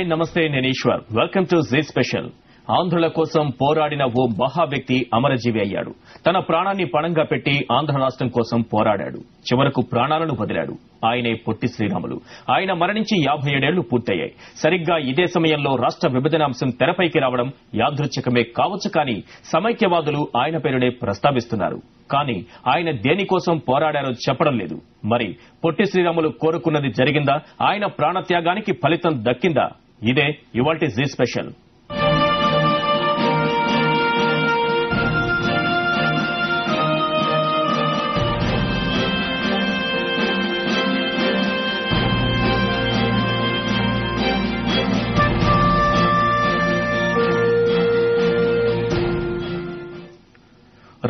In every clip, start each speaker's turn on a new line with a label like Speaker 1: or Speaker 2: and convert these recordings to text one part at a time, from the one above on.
Speaker 1: Hi నమస్తే నేను Eshwar welcome to Zee special. ఆంధ్రుల కోసం పోరాడిన ఓ మహా వ్యక్తి అమరజీవి అయ్యాడు. తన ప్రాణాన్ని పణంగా పెట్టి ఆంధ్ర రాష్ట్రం కోసం పోరాడాడు. చివరకు ప్రాణాలను వదిలాడు. ఆయనే పొట్టి శ్రీరాములు. ఆయన మరణించి 57 ఏళ్లు పూర్తయ్యాయి. సరిగ్గా ఇదే సమయంలో రాష్ట్ర విభజన అంశం తెరపైకి రావడం యాదృచ్ఛికమే కావచ్చు, కానీ సమైక్యవాదులు ఆయన పేరునే ప్రస్తావిస్తున్నారు. కానీ ఆయన దేనికోసం పోరాడారో చెప్పడం లేదు. మరి పొట్టి శ్రీరాములు కోరుకున్నది జరిగిందా? ఆయన ప్రాణత్యాగానికి ఫలితం దక్కిందా? ఇదే ఇవాల్టి జీ స్పెషల్.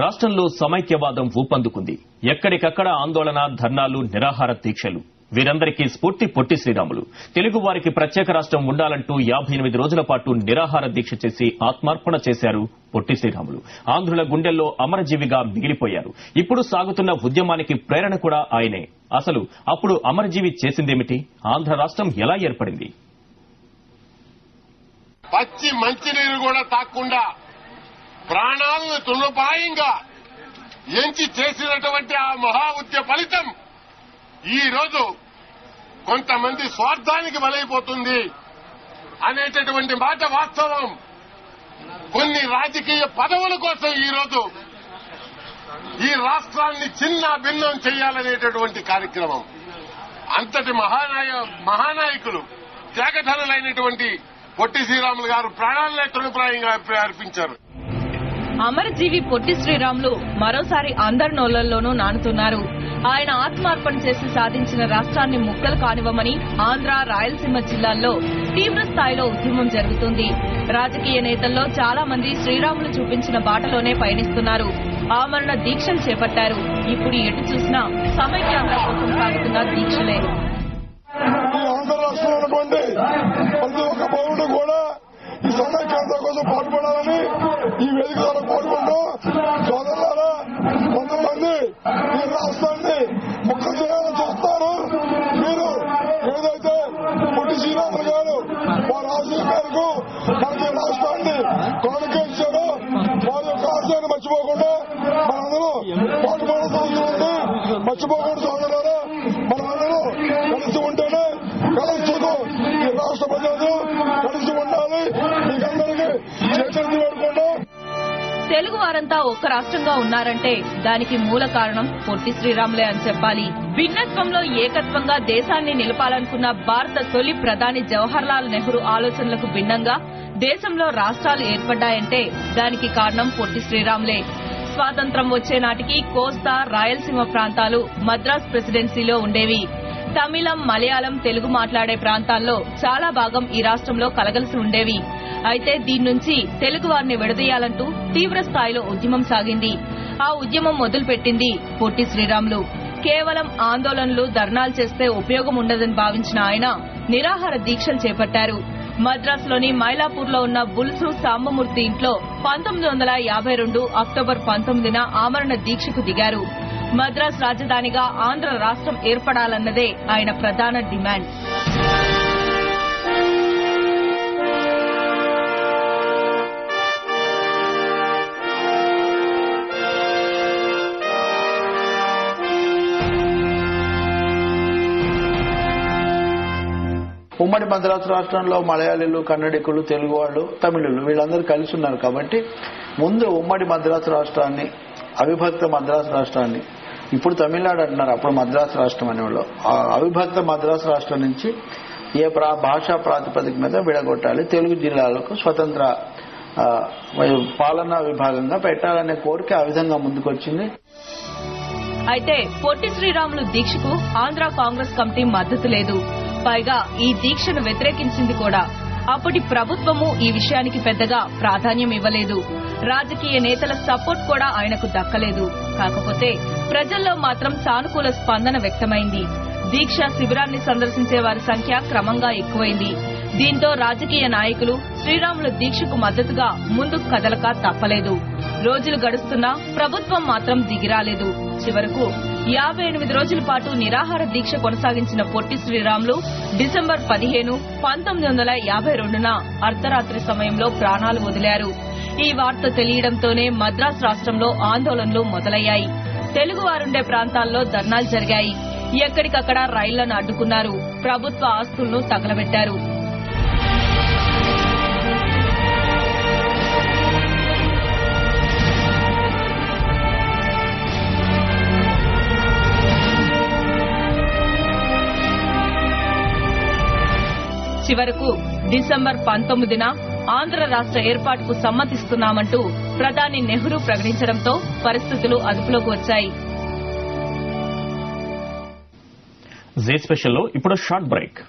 Speaker 1: రాష్ట్రంలో సమైక్యవాదం ఊపందుకుంది. ఎక్కడికక్కడ ఆందోళన, ధర్నాలు, నిరాహార దీక్షలు. వీరందరికీ స్ఫూర్తి పొట్టి శ్రీరాములు. తెలుగు వారికి ప్రత్యేక రాష్ట్రం ఉండాలంటూ 58 రోజుల పాటు నిరాహార దీక్ష చేసి ఆత్మార్పణ చేశారు పొట్టి శ్రీరాములు. ఆంధ్రుల గుండెల్లో అమరజీవిగా మిగిలిపోయారు. ఇప్పుడు సాగుతున్న ఉద్యమానికి ప్రేరణ కూడా ఆయనే. అసలు అప్పుడు అమరజీవి చేసిందేమిటి? ఆంధ్ర రాష్ట్రం ఎలా ఏర్పడింది?
Speaker 2: పచ్చి మంచినీరు కూడా తాక్కుండా ప్రాణాలను తృణప్రాయంగా ఎంచి చేసినటువంటి ఆ మహా ఉద్యమ ఫలితం ఈ రోజు కొంతమంది స్వార్థానికి బలైపోతుంది అనేటటువంటి మాట వాస్తవం. కొన్ని రాజకీయ పదవుల కోసం ఈ రోజు ఈ రాష్ట్రాన్ని చిన్న భిన్నం చేయాలనేటటువంటి కార్యక్రమం. అంతటి మహానాయకులు త్యాగధనులైనటువంటి పొట్టి శ్రీరాములు గారు ప్రాణాలనే తృణప్రాయంగా అర్పించారు.
Speaker 3: అమరజీవి పొట్టి శ్రీరాములు మరోసారి అందరి నోళ్లలోనూ నానుతున్నారు. ఆయన ఆత్మార్పణ చేసి సాధించిన రాష్ట్రాన్ని ముక్కలు కానివ్వమని ఆంధ్ర, రాయలసీమ జిల్లాల్లో తీవ్ర స్థాయిలో ఉద్యమం జరుగుతుంది. రాజకీయ నేతల్లో చాలా మంది శ్రీరాములు చూపించిన బాటలోనే పయనిస్తున్నారు. ఆమరణ దీక్షలు చేపట్టారు. ఇప్పుడు ఎటు చూసినా సమైక్యాంధ్ర కోసం సాగుతున్న దీక్షలే.
Speaker 4: ఈ సమైక్యాంధ్ర కోసం పాటుపడాలని ఈ వేదిక ద్వారా కోరుకుంటూ, సోదరులారా, కొంతమంది ఈ రాష్ట్రాన్ని ముక్క చేయాలని చూస్తారు. మీరు ఏదైతే పొట్టి శ్రీరాములు గారు వారి ఆశయం మేరకు మనకి రాష్ట్రాన్ని కానుకేశారో వారి యొక్క ఆశయాన్ని మర్చిపోకుండా మనందరూ పాటుపడాల్సిన అవసరం ఉంది. మర్చిపోకూడదు సోదరులారా. మనమందరూ కలిసి ఉంటేనే కలుస్తూ ఈ రాష్ట్ర ప్రజలు కలిసి ఉండాలి. మీకందరికీ చైతన్యం వేడుకుంటూ
Speaker 3: తెలుగు వారంతా ఒక్క రాష్ట్రంగా ఉన్నారంటే దానికి మూల కారణం పొట్టి శ్రీరాములే అని చెప్పాలి. భిన్నత్వంలో ఏకత్వంగా దేశాన్ని నిలపాలనుకున్న భారత తొలి ప్రధాని జవహర్లాల్ నెహ్రూ ఆలోచనలకు భిన్నంగా దేశంలో రాష్ట్రాలు ఏర్పడ్డాయంటే దానికి కారణం పొట్టి శ్రీరాములే. స్వాతంత్ర్యం వచ్చే నాటికి కోస్తా, రాయలసీమ ప్రాంతాలు మద్రాస్ ప్రెసిడెన్సీలో ఉండేవి. తమిళం, మలయాళం, తెలుగు మాట్లాడే ప్రాంతాల్లో చాలా భాగం ఈ రాష్ట్రంలో కలగలిసి ఉండేవి. అయితే దీని నుంచి తెలుగు వారిని విడదీయాలంటూ తీవ్ర స్థాయిలో ఉద్యమం సాగింది. ఆ ఉద్యమం మొదలుపెట్టింది పొట్టి శ్రీరాములు. కేవలం ఆందోళనలు, ధర్నాలు చేస్తే ఉపయోగం ఉండదని భావించిన ఆయన నిరాహార దీక్షలు చేపట్టారు. మద్రాసులోని మైలాపూర్లో ఉన్న బుల్సు సాంబమూర్తి ఇంట్లో 1952 అక్టోబర్ 19న ఆమరణ దీక్షకు దిగారు. మద్రాస్ రాజధానిగా ఆంధ్ర రాష్ట్రం ఏర్పడాలన్నదే ఆయన ప్రధాన డిమాండ్.
Speaker 5: ఉమ్మడి మద్రాసు రాష్ట్రంలో మలయాళీలు, కన్నడికులు, తెలుగు వాళ్ళు, తమిళులు వీళ్ళందరూ కలిసి ఉన్నారు. కాబట్టి ముందు ఉమ్మడి మద్రాసు రాష్ట్రాన్ని, అవిభక్త మద్రాసు రాష్ట్రాన్ని, ఇప్పుడు తమిళనాడు అంటున్నారు, అప్పుడు మద్రాసు రాష్ట్రం అనేవాళ్ళు, ఆ అవిభక్త మద్రాసు రాష్ట్రం నుంచి ఏ భాషా ప్రాతిపదిక మీద విడగొట్టాలి, తెలుగు జిల్లాలకు స్వతంత్ర పాలనా విభాగంగా పెట్టాలనే కోరిక ఆ విధంగా ముందుకొచ్చింది.
Speaker 3: అయితే పొట్టి శ్రీరాములు దీక్షకు ఆంధ్ర కాంగ్రెస్ కమిటీ మద్దతు లేదు. పైగా ఈ దీక్షను వ్యతిరేకించింది కూడా. అప్పటి ప్రభుత్వము ఈ విషయానికి పెద్దగా ప్రాధాన్యం ఇవ్వలేదు. రాజకీయ నేతల సపోర్ట్ కూడా ఆయనకు దక్కలేదు. కాకపోతే ప్రజల్లో మాత్రం సానుకూల స్పందన వ్యక్తమైంది. దీక్ష శిబిరాన్ని సందర్శించే వారి సంఖ్య క్రమంగా ఎక్కువైంది. దీంతో రాజకీయ నాయకులు శ్రీరాములు దీక్షకు మద్దతుగా ముందుకు కదలక తప్పలేదు. రోజులు గడుస్తున్నా ప్రభుత్వం మాత్రం దిగిరాలేదు. చివరకు 58 రోజుల పాటు నిరాహార దీక్ష కొనసాగించిన పొట్టి శ్రీరాములు డిసెంబర్ 15, 1952న అర్ధరాత్రి సమయంలో ప్రాణాలు వదిలారు. ఈ వార్త తెలియడంతోనే మద్రాసు రాష్ట్రంలో ఆందోళనలు మొదలయ్యాయి. తెలుగువారుండే ప్రాంతాల్లో ధర్నాలు జరిగాయి. ఎక్కడికక్కడ రైళ్లను అడ్డుకున్నారు. ప్రభుత్వ ఆస్తులను తగలబెట్టారు. చివరకు డిసెంబర్ 19న ఆంధ్ర రాష్ట్ర ఏర్పాటుకు సమ్మతిస్తున్నామంటూ ప్రధాని నెహ్రూ ప్రకటించడంతో పరిస్థితులు అదుపులోకి వచ్చాయి.
Speaker 1: జే స్పెషల్లో ఇప్పుడు షార్ట్ బ్రేక్.